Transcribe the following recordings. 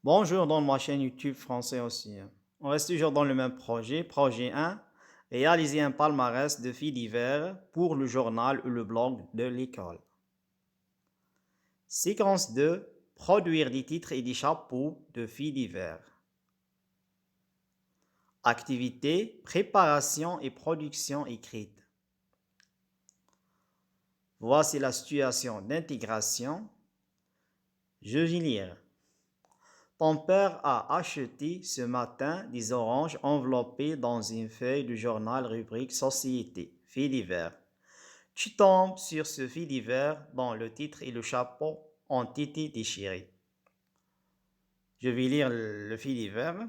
Bonjour dans ma chaîne YouTube français aussi. On reste toujours dans le même projet. Projet 1, réaliser un palmarès de faits divers pour le journal ou le blog de l'école. Séquence 2, produire des titres et des chapeaux de faits divers. Activité, préparation et production écrite. Voici la situation d'intégration. Je vais lire. Ton père a acheté ce matin des oranges enveloppées dans une feuille du journal rubrique Société, faits divers. Tu tombes sur ce fait divers dont le titre et le chapeau ont été déchirés. Je vais lire le fait divers.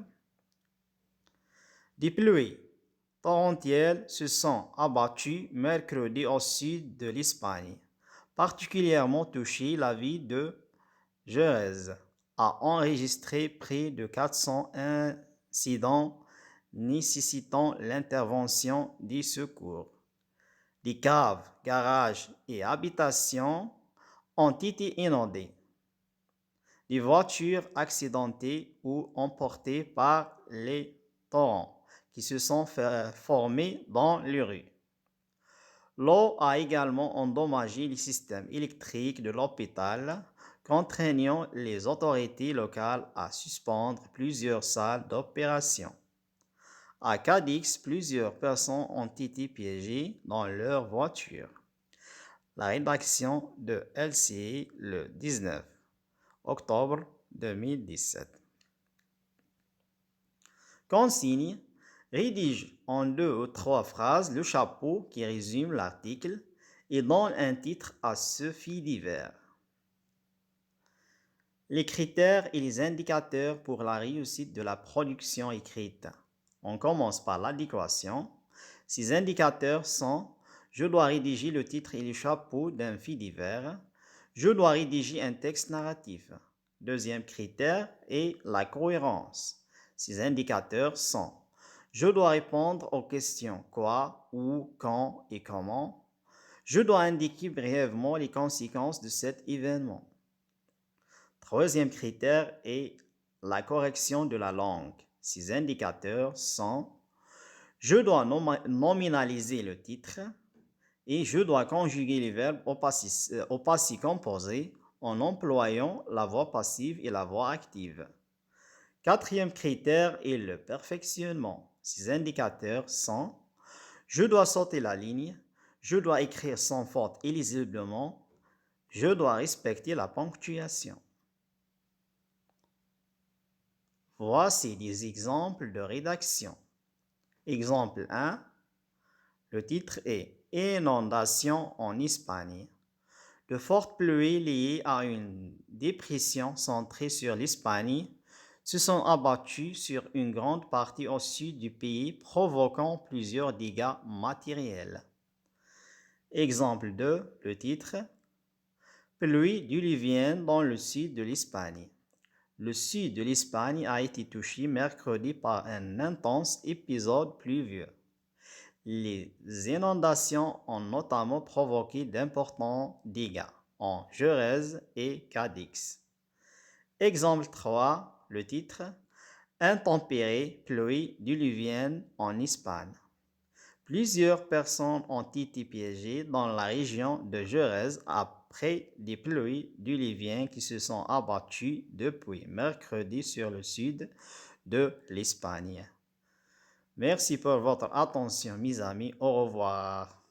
Des pluies torrentielles se sont abattues mercredi au sud de l'Espagne, particulièrement touché la ville de Jerez a enregistré près de 400 incidents nécessitant l'intervention des secours. Les caves, garages et habitations ont été inondées. Les voitures accidentées ou emportées par les torrents qui se sont formés dans les rues. L'eau a également endommagé le système électrique de l'hôpital, contraignant les autorités locales à suspendre plusieurs salles d'opération. À Cadix, plusieurs personnes ont été piégées dans leur voiture. La rédaction de LCI le 19 octobre 2017. Consigne. Rédige en 2 ou 3 phrases le chapeau qui résume l'article et donne un titre à ce fait divers. Les critères et les indicateurs pour la réussite de la production écrite. On commence par l'adéquation. Ces indicateurs sont: je dois rédiger le titre et le chapeau d'un fait divers. Je dois rédiger un texte narratif. Deuxième critère est la cohérence. Ces indicateurs sont: je dois répondre aux questions quoi, où, quand et comment. Je dois indiquer brièvement les conséquences de cet événement. Troisième critère est la correction de la langue. Ces indicateurs sont: je dois nominaliser le titre et je dois conjuguer les verbes au passé composé en employant la voix passive et la voix active. Quatrième critère est le perfectionnement. Ces indicateurs sont: je dois sauter la ligne, je dois écrire sans faute et lisiblement, je dois respecter la ponctuation. Voici des exemples de rédaction. Exemple 1. Le titre est Inondation en Espagne. De fortes pluies liées à une dépression centrée sur l'Espagne se sont abattues sur une grande partie au sud du pays, provoquant plusieurs dégâts matériels. Exemple 2, le titre Pluie diluvienne dans le sud de l'Espagne. Le sud de l'Espagne a été touché mercredi par un intense épisode pluvieux. Les inondations ont notamment provoqué d'importants dégâts en Jerez et Cadix. Exemple 3, le titre Intempéries, pluie diluvienne en Espagne. Plusieurs personnes ont été piégées dans la région de Jerez après des pluies diluviennes qui se sont abattues depuis mercredi sur le sud de l'Espagne. Merci pour votre attention, mes amis. Au revoir.